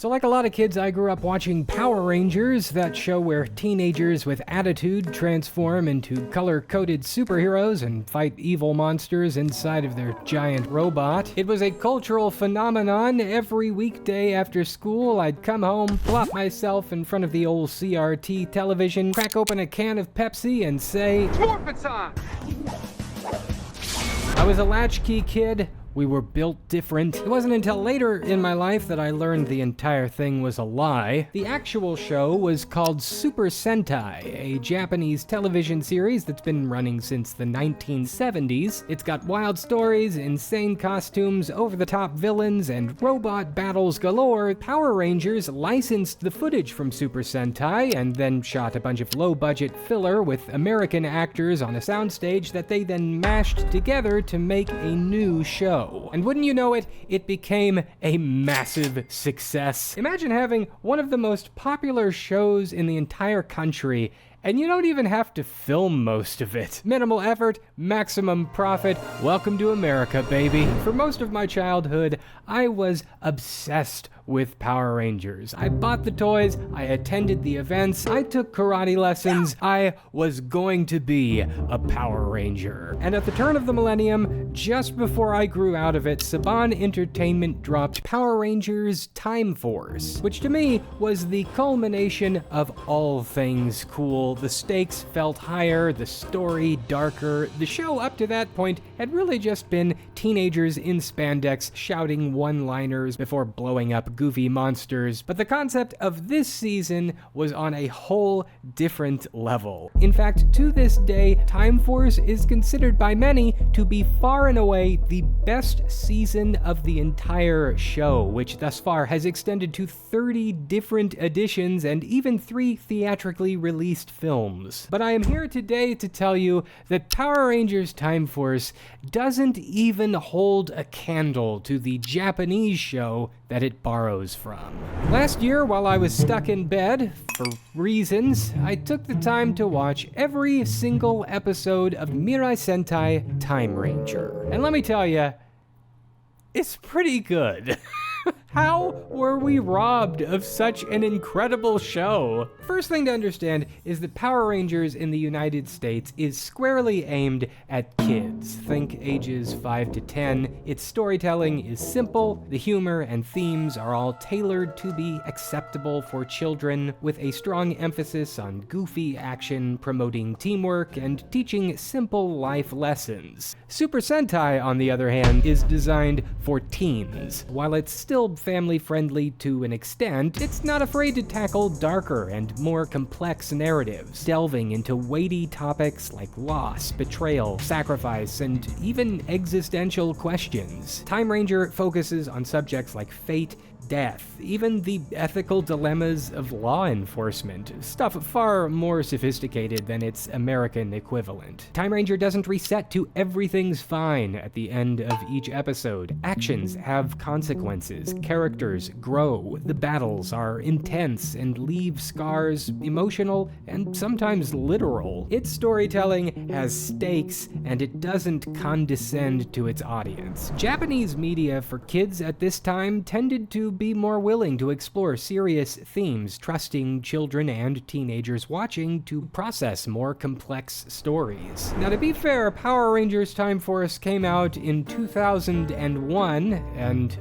So like a lot of kids, I grew up watching Power Rangers, that show where teenagers with attitude transform into color-coded superheroes and fight evil monsters inside of their giant robot. It was a cultural phenomenon. Every weekday after school, I'd come home, plop myself in front of the old CRT television, crack open a can of Pepsi, and say, "Morphin' time!" I was a latchkey kid. We were built different. It wasn't until later in my life that I learned the entire thing was a lie. The actual show was called Super Sentai, a Japanese television series that's been running since the 1970s. It's got wild stories, insane costumes, over-the-top villains, and robot battles galore. Power Rangers licensed the footage from Super Sentai and then shot a bunch of low-budget filler with American actors on a soundstage that they then mashed together to make a new show. And wouldn't you know it, it became a massive success. Imagine having one of the most popular shows in the entire country, and you don't even have to film most of it. Minimal effort, maximum profit. Welcome to America, baby. For most of my childhood, I was obsessed with Power Rangers. I bought the toys, I attended the events, I took karate lessons. I was going to be a Power Ranger. And at the turn of the millennium, just before I grew out of it, Saban Entertainment dropped Power Rangers Time Force, which to me was the culmination of all things cool. The stakes felt higher, the story darker. The show up to that point had really just been teenagers in spandex shouting one-liners before blowing up goofy monsters, but the concept of this season was on a whole different level. In fact, to this day, Time Force is considered by many to be far and away the best season of the entire show, which thus far has extended to 30 different editions and even 3 theatrically released films. But I am here today to tell you that Power Rangers Time Force doesn't even hold a candle to the Japanese show that it borrows from. Last year, while I was stuck in bed, for reasons, I took the time to watch every single episode of Mirai Sentai Timeranger. And let me tell you, it's pretty good. How were we robbed of such an incredible show? First thing to understand is that Power Rangers in the United States is squarely aimed at kids. Think ages 5 to 10. Its storytelling is simple, the humor and themes are all tailored to be acceptable for children, with a strong emphasis on goofy action, promoting teamwork, and teaching simple life lessons. Super Sentai, on the other hand, is designed for teens. While it's still family-friendly to an extent, it's not afraid to tackle darker and more complex narratives, delving into weighty topics like loss, betrayal, sacrifice, and even existential questions. Timeranger focuses on subjects like fate, death, even the ethical dilemmas of law enforcement, stuff far more sophisticated than its American equivalent. Timeranger doesn't reset to everything's fine at the end of each episode. Actions have consequences, characters grow, the battles are intense and leave scars, emotional and sometimes literal. Its storytelling has stakes, and it doesn't condescend to its audience. Japanese media for kids at this time tended to be more willing to explore serious themes, trusting children and teenagers watching to process more complex stories. Now, to be fair, Power Rangers Time Force came out in 2001, and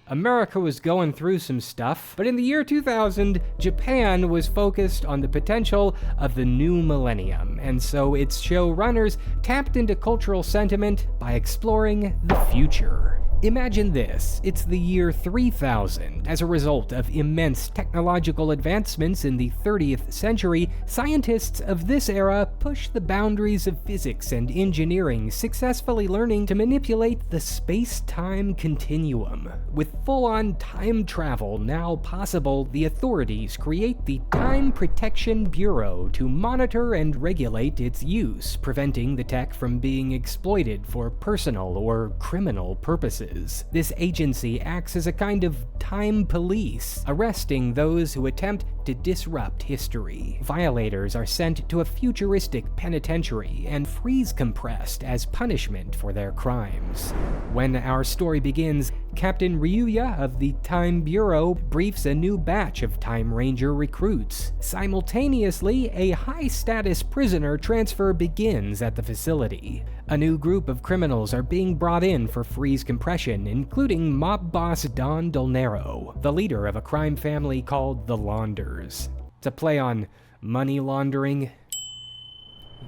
America was going through some stuff, but in the year 2000, Japan was focused on the potential of the new millennium, and so its showrunners tapped into cultural sentiment by exploring the future. Imagine this, it's the year 3000. As a result of immense technological advancements in the 30th century, scientists of this era pushed the boundaries of physics and engineering, successfully learning to manipulate the space-time continuum. With full-on time travel now possible, the authorities create the Time Protection Bureau to monitor and regulate its use, preventing the tech from being exploited for personal or criminal purposes. forces. This agency acts as a kind of time police, arresting those who attempt to disrupt history. Violators are sent to a futuristic penitentiary and freeze-compressed as punishment for their crimes. When our story begins, Captain Ryuya of the Time Bureau briefs a new batch of Time Ranger recruits. Simultaneously, a high-status prisoner transfer begins at the facility. A new group of criminals are being brought in for freeze compression, including mob boss Don Dolnero, the leader of a crime family called the Launders. It's a play on money laundering.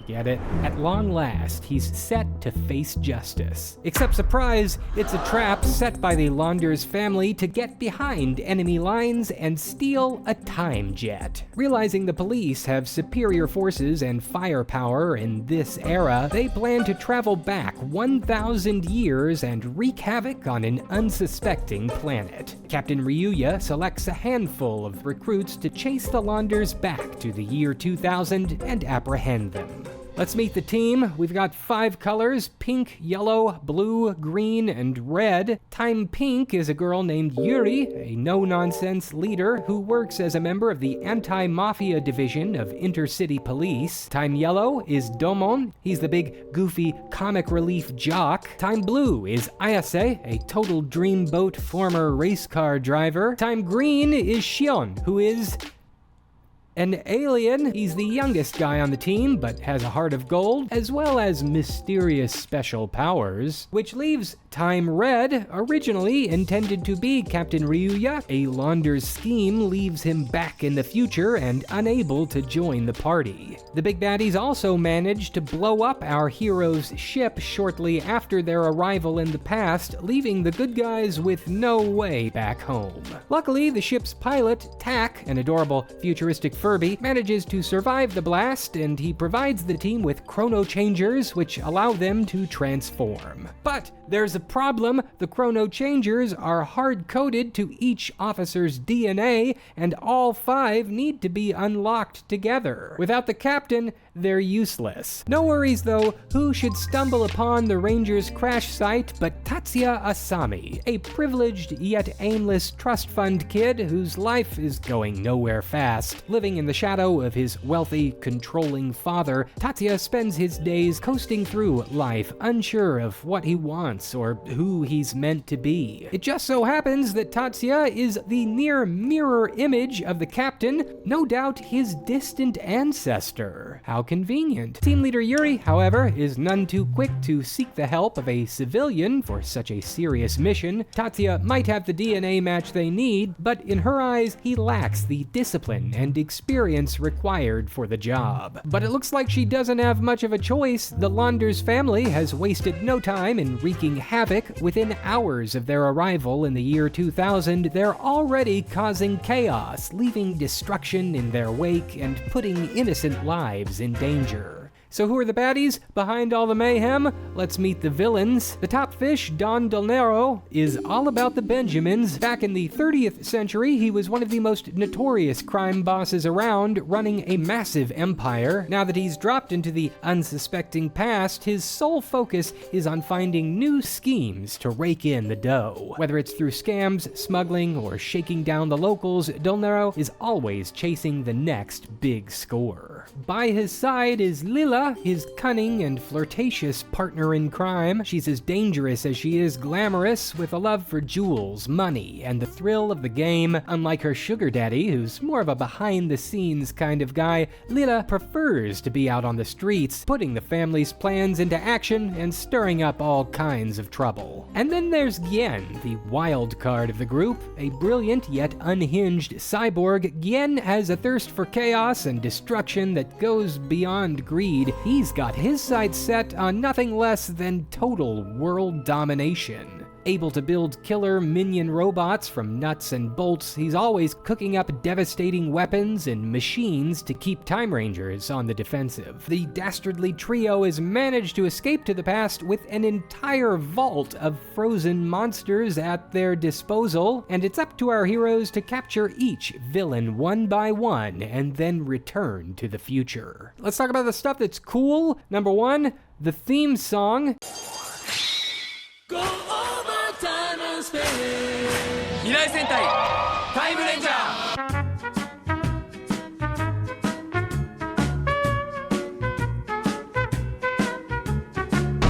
Get it? At long last, he's set to face justice. Except surprise, it's a trap set by the Launders family to get behind enemy lines and steal a time jet. Realizing the police have superior forces and firepower in this era, they plan to travel back 1,000 years and wreak havoc on an unsuspecting planet. Captain Ryuya selects a handful of recruits to chase the Launders back to the year 2000 and apprehend them. Let's meet the team. We've got 5 colors: pink, yellow, blue, green, and red. Time Pink is a girl named Yuri, a no-nonsense leader who works as a member of the anti-mafia division of Intercity Police. Time Yellow is Domon. He's the big, goofy, comic relief jock. Time Blue is Ayase, a total dreamboat former race car driver. Time Green is Shion, who is an alien. He's the youngest guy on the team, but has a heart of gold, as well as mysterious special powers, which leaves Time Red, originally intended to be Captain Ryuya. A Launder's scheme leaves him back in the future and unable to join the party. The big baddies also managed to blow up our hero's ship shortly after their arrival in the past, leaving the good guys with no way back home. Luckily, the ship's pilot, Tak, an adorable futuristic Furby, manages to survive the blast, and he provides the team with chrono changers, which allow them to transform. But there's a problem. The chrono changers are hard-coded to each officer's DNA, and all 5 need to be unlocked together. Without the captain, they're useless. No worries though, who should stumble upon the Rangers' crash site but Tatsuya Asami, a privileged yet aimless trust fund kid whose life is going nowhere fast. Living in the shadow of his wealthy, controlling father, Tatsuya spends his days coasting through life, unsure of what he wants or who he's meant to be. It just so happens that Tatsuya is the near mirror image of the captain, no doubt his distant ancestor. How convenient. Team leader Yuri, however, is none too quick to seek the help of a civilian for such a serious mission. Tatsuya might have the DNA match they need, but in her eyes, he lacks the discipline and experience required for the job. But it looks like she doesn't have much of a choice. The Launders family has wasted no time in wreaking havoc. Within hours of their arrival in the year 2000, they're already causing chaos, leaving destruction in their wake and putting innocent lives in danger. So who are the baddies behind all the mayhem? Let's meet the villains. The top fish, Don Dolnero, is all about the Benjamins. Back in the 30th century, he was one of the most notorious crime bosses around, running a massive empire. Now that he's dropped into the unsuspecting past, his sole focus is on finding new schemes to rake in the dough. Whether it's through scams, smuggling, or shaking down the locals, Dolnero is always chasing the next big score. By his side is Lila, his cunning and flirtatious partner in crime. She's as dangerous as she is glamorous, with a love for jewels, money, and the thrill of the game. Unlike her sugar daddy, who's more of a behind-the-scenes kind of guy, Lila prefers to be out on the streets, putting the family's plans into action and stirring up all kinds of trouble. And then there's Gien, the wild card of the group. A brilliant yet unhinged cyborg, Gien has a thirst for chaos and destruction that goes beyond greed. He's got his sights set on nothing less than total world domination. Able to build killer minion robots from nuts and bolts, he's always cooking up devastating weapons and machines to keep Time Rangers on the defensive. The dastardly trio has managed to escape to the past with an entire vault of frozen monsters at their disposal, and it's up to our heroes to capture each villain one by one and then return to the future. Let's talk about the stuff that's cool. Number 1, the theme song. Go overtime. Sentai Timeranger!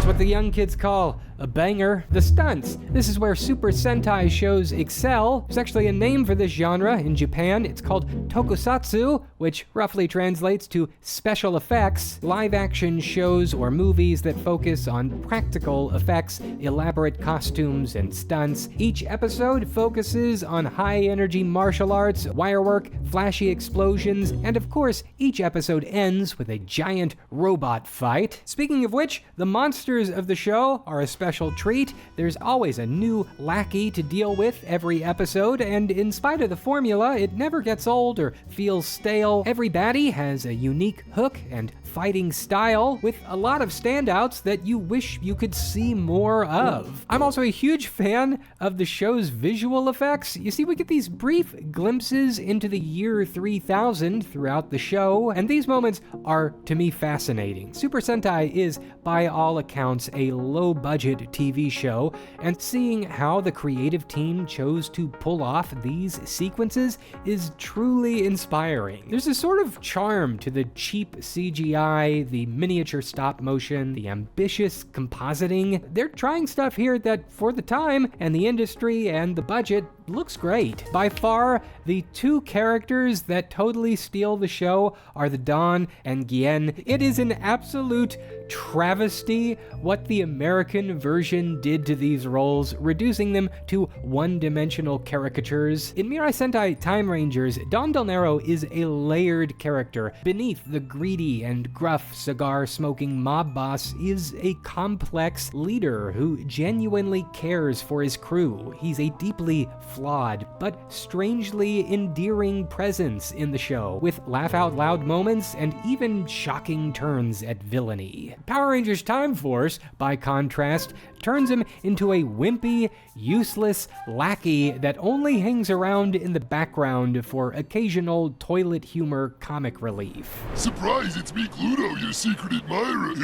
What the young kids call a banger. The stunts. This is where Super Sentai shows excel. There's actually a name for this genre in Japan. It's called Tokusatsu, which roughly translates to special effects. Live-action shows or movies that focus on practical effects, elaborate costumes, and stunts. Each episode focuses on high-energy martial arts, wirework, flashy explosions, and of course, each episode ends with a giant robot fight. Speaking of which, the monsters of the show are a special treat. There's always a new lackey to deal with every episode, and in spite of the formula, it never gets old or feels stale. Every baddie has a unique hook and fighting style, with a lot of standouts that you wish you could see more of. I'm also a huge fan of the show's visual effects. You see, we get these brief glimpses into the year 3000 throughout the show, and these moments are, to me, fascinating. Super Sentai is, by all accounts, a low-budget TV show, and seeing how the creative team chose to pull off these sequences is truly inspiring. There's a sort of charm to the cheap CGI, the miniature stop motion, the ambitious compositing. They're trying stuff here that, for the time and the industry and the budget, looks great. By far, the two characters that totally steal the show are the Dawn and Gien. It is an absolute travesty what the American version did to these roles, reducing them to one-dimensional caricatures. In Mirai Sentai Timerangers, Dawn Del Nero is a layered character. Beneath the greedy and gruff cigar-smoking mob boss is a complex leader who genuinely cares for his crew. He's a deeply flawed but strangely endearing presence in the show, with laugh-out-loud moments and even shocking turns at villainy. Power Rangers Time Force, by contrast, turns him into a wimpy, useless lackey that only hangs around in the background for occasional toilet humor comic relief. Surprise, it's me, Cluto, your secret admirer.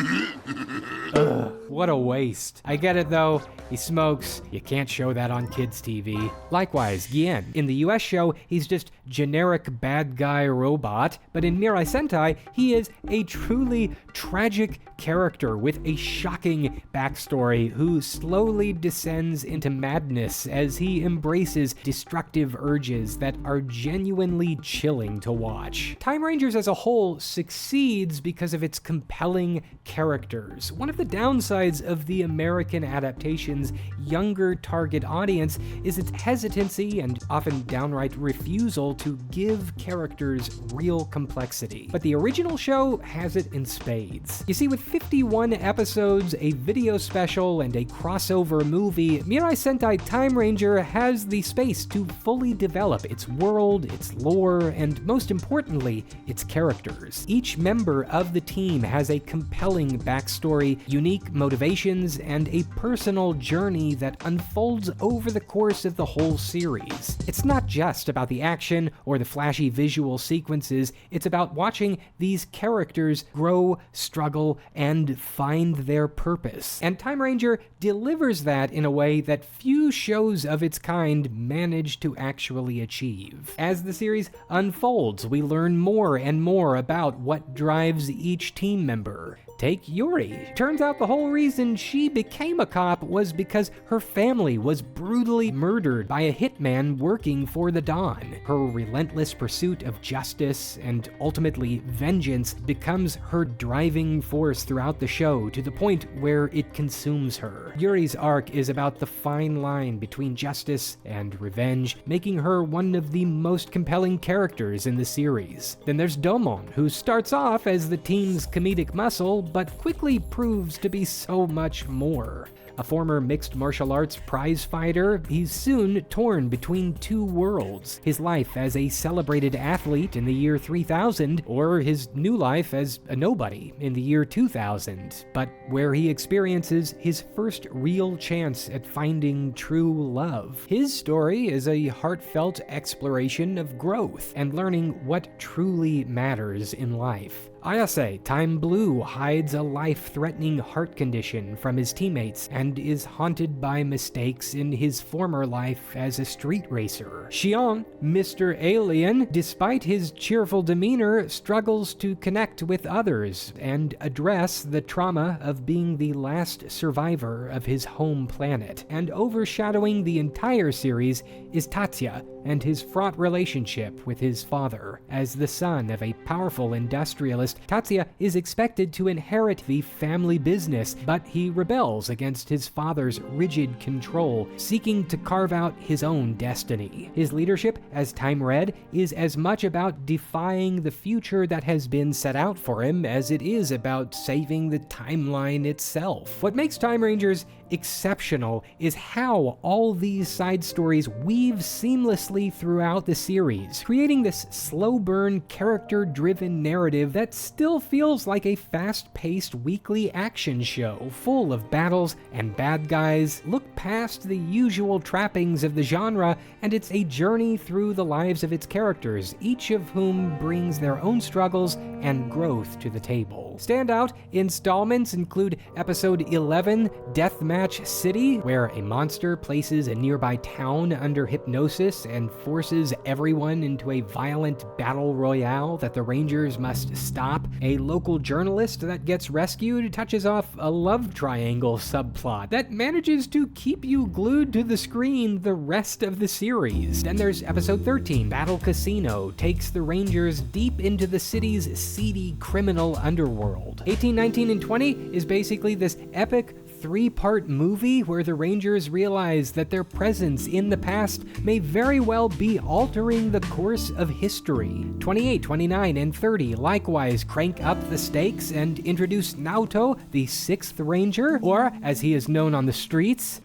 Ugh, what a waste. I get it though, he smokes, you can't show that on kids' TV. Likewise, Gien. In the US show, he's just generic bad guy robot, but in Mirai Sentai, he is a truly tragic character with a shocking backstory who slowly descends into madness as he embraces destructive urges that are genuinely chilling to watch. Time Rangers as a whole succeeds because of its compelling characters. One of the downsides of the American adaptation's younger target audience is its hesitancy and often downright refusal to give characters real complexity. But the original show has it in spades. You see, with 51 episodes, a video special, and a crossover movie, Mirai Sentai Timeranger has the space to fully develop its world, its lore, and most importantly, its characters. Each member of the team has a compelling backstory, unique motivations, and a personal journey that unfolds over the course of the whole series. It's not just about the action or the flashy visual sequences, it's about watching these characters grow, struggle, and find their purpose. And Timeranger delivers that in a way that few shows of its kind manage to actually achieve. As the series unfolds, we learn more and more about what drives each team member. Take Yuri. Turns out the whole reason she became a cop was because her family was brutally murdered by a hitman working for the Dawn. Her relentless pursuit of justice and ultimately vengeance becomes her driving force throughout the show, to the point where it consumes her. Yuri's arc is about the fine line between justice and revenge, making her one of the most compelling characters in the series. Then there's Domon, who starts off as the team's comedic muscle, but quickly proves to be so much more. A former mixed martial arts prize fighter, he's soon torn between two worlds: his life as a celebrated athlete in the year 3000, or his new life as a nobody in the year 2000, but where he experiences his first real chance at finding true love. His story is a heartfelt exploration of growth and learning what truly matters in life. Ayase, Time Blue, hides a life-threatening heart condition from his teammates and is haunted by mistakes in his former life as a street racer. Xion, Mr. Alien, despite his cheerful demeanor, struggles to connect with others and address the trauma of being the last survivor of his home planet. And overshadowing the entire series is Tatsuya and his fraught relationship with his father. As the son of a powerful industrialist, Tatsuya is expected to inherit the family business, but he rebels against his father's rigid control, seeking to carve out his own destiny. His leadership as Time Red is as much about defying the future that has been set out for him as it is about saving the timeline itself. What makes Time Rangers exceptional is how all these side stories weave seamlessly throughout the series, creating this slow-burn, character-driven narrative that still feels like a fast-paced weekly action show full of battles and bad guys. Look past the usual trappings of the genre, and it's a journey through the lives of its characters, each of whom brings their own struggles and growth to the table. Standout installments include episode 11, Deathmatch City, where a monster places a nearby town under hypnosis and forces everyone into a violent battle royale that the Rangers must stop. A local journalist that gets rescued touches off a love triangle subplot that manages to keep you glued to the screen the rest of the series. Then there's episode 13, Battle Casino, takes the Rangers deep into the city's seedy criminal underworld. 18, 19, and 20 is basically this epic three-part movie where the Rangers realize that their presence in the past may very well be altering the course of history. 28, 29, and 30 likewise crank up the stakes and introduce Naoto, the 6th Ranger, or as he is known on the streets,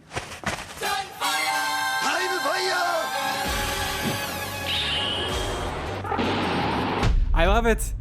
I love it.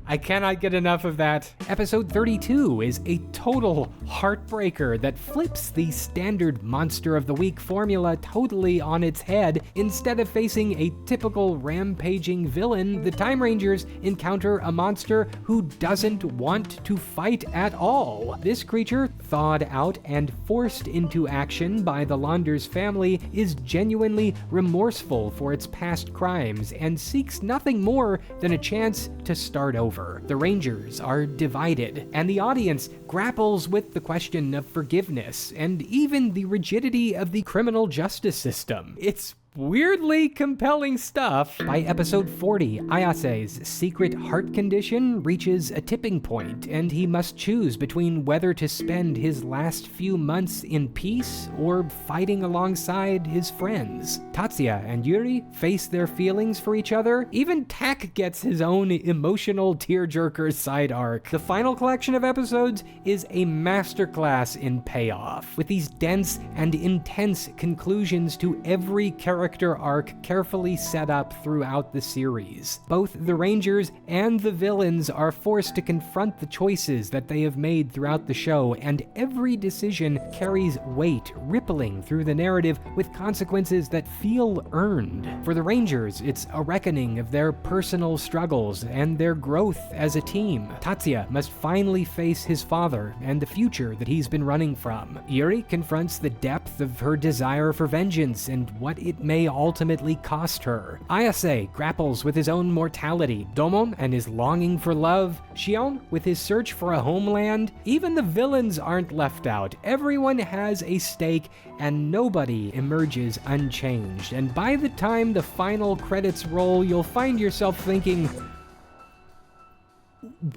I cannot get enough of that. Episode 32 is a total heartbreaker that flips the standard Monster of the Week formula totally on its head. Instead of facing a typical rampaging villain, the Time Rangers encounter a monster who doesn't want to fight at all. This creature, thawed out and forced into action by the Launders family, is genuinely remorseful for its past crimes and seeks nothing more than a chance to start over. The Rangers are divided, and the audience grapples with the question of forgiveness and even the rigidity of the criminal justice system. It's weirdly compelling stuff. By episode 40, Ayase's secret heart condition reaches a tipping point, and he must choose between whether to spend his last few months in peace or fighting alongside his friends. Tatsuya and Yuri face their feelings for each other. Even Tak gets his own emotional tearjerker side arc. The final collection of episodes is a masterclass in payoff, with these dense and intense conclusions to every character arc carefully set up throughout the series. Both the Rangers and the villains are forced to confront the choices that they have made throughout the show, and every decision carries weight, rippling through the narrative with consequences that feel earned. For the Rangers, it's a reckoning of their personal struggles and their growth as a team. Tatsuya must finally face his father and the future that he's been running from. Yuri confronts the depth of her desire for vengeance and what it may ultimately cost her. Ayase grapples with his own mortality, Domon and his longing for love, Xion with his search for a homeland. Even the villains aren't left out. Everyone has a stake and nobody emerges unchanged. And by the time the final credits roll, you'll find yourself thinking,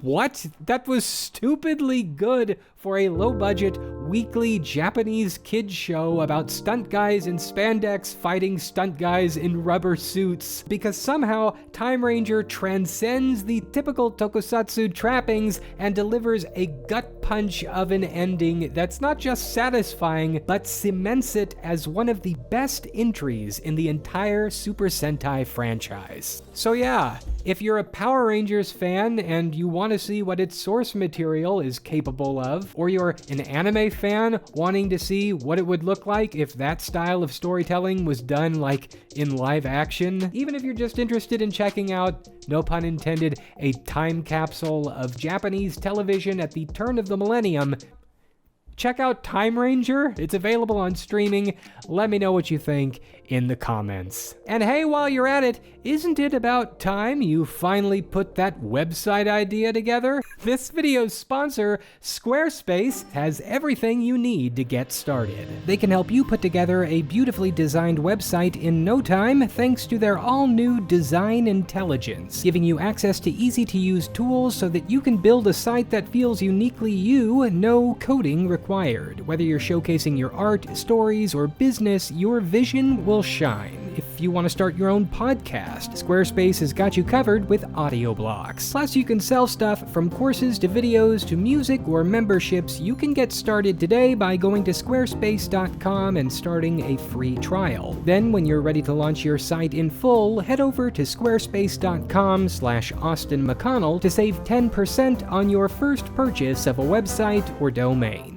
what? That was stupidly good for a low-budget, weekly Japanese kids show about stunt guys in spandex fighting stunt guys in rubber suits. Because somehow, Time Ranger transcends the typical tokusatsu trappings and delivers a gut punch of an ending that's not just satisfying, but cements it as one of the best entries in the entire Super Sentai franchise. So yeah, if you're a Power Rangers fan and you want to see what its source material is capable of, Or you're an anime fan wanting to see what it would look like if that style of storytelling was done like in live action. Even if you're just interested in checking out, no pun intended, a time capsule of Japanese television at the turn of the millennium, check out Timeranger. It's available on streaming. Let me know what you think in the comments. And hey, while you're at it, isn't it about time you finally put that website idea together? This video's sponsor, Squarespace, has everything you need to get started. They can help you put together a beautifully designed website in no time thanks to their all-new design intelligence, giving you access to easy-to-use tools so that you can build a site that feels uniquely you, no coding required. Whether you're showcasing your art, stories, or business, your vision will shine. If you want to start your own podcast, Squarespace has got you covered with audio blocks. Plus, you can sell stuff from courses to videos to music or memberships. You can get started today by going to squarespace.com and starting a free trial. Then, when you're ready to launch your site in full, head over to squarespace.com/Austin McConnell to save 10% on your first purchase of a website or domain.